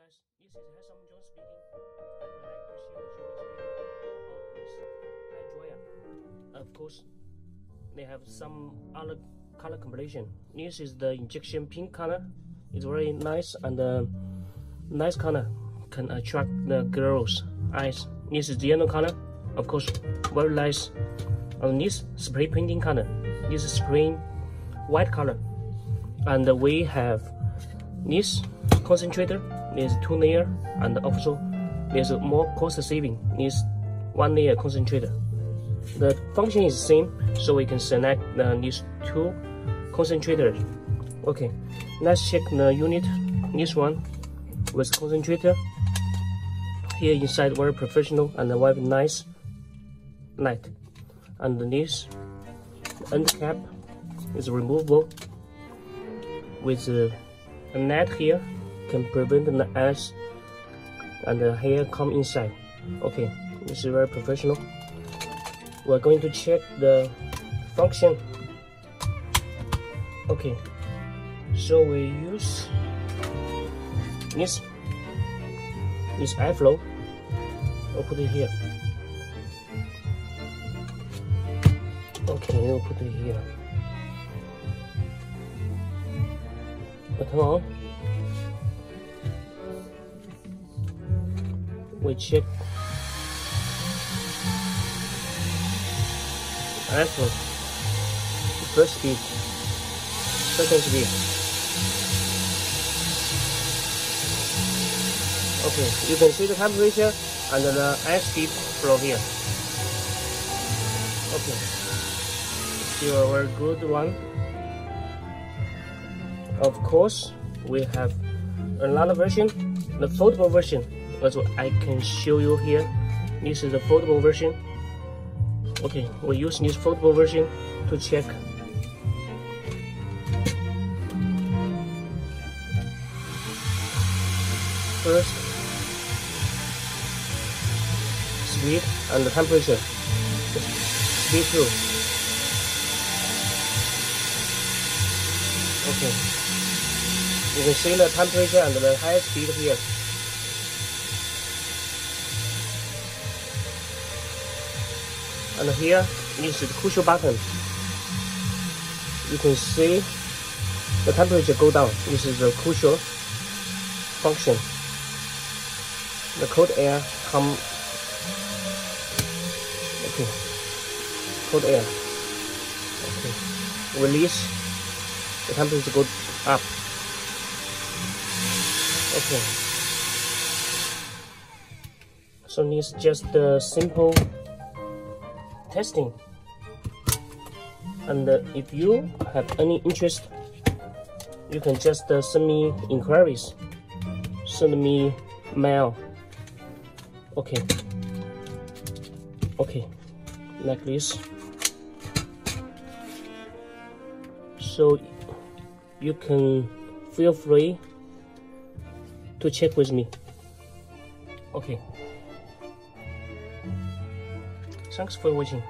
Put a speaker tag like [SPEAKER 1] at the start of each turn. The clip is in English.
[SPEAKER 1] guys, this is HairSome John speaking. I would like to share with you this video about this hair dryer. Of course, they have some other color combination. This is the injection pink color. It's very nice and nice color, can attract the girls' eyes. This is the yellow color, of course, very nice. And this spray painting color, this is spray white color. And we have this concentrator. There's 2 layers, and also there's more cost saving. This 1 layer concentrator. The function is the same, so we can select these 2 concentrators. Okay, let's check the unit. This one with concentrator. Here inside very professional and very nice light. And this end cap is removable with a net here, can prevent the ants and the hair come inside. Okay, this is very professional. We're going to check the function. Okay, so we use this airflow. I'll put it here. Okay, I'll put it here. Button on. We check airflow. First speed, second speed. Okay, you can see the temperature and the air speed from here. Okay, still a very good one. Of course, we have another version, the foldable version. That's what I can show you here. This is the foldable version. Okay, we use this foldable version to check. First, speed and the temperature. Speed through. Okay, you can see the temperature and the high speed here. And here is the crucial button. You can see the temperature go down. This is the crucial function. The cold air come. Okay, cold air. Okay, release. The temperature go up. Okay. So this is just the simple testing. And if you have any interest, you can just send me inquiries. Send me mail. Okay. Okay, like this. So you can feel free to check with me. Okay. Thanks for watching.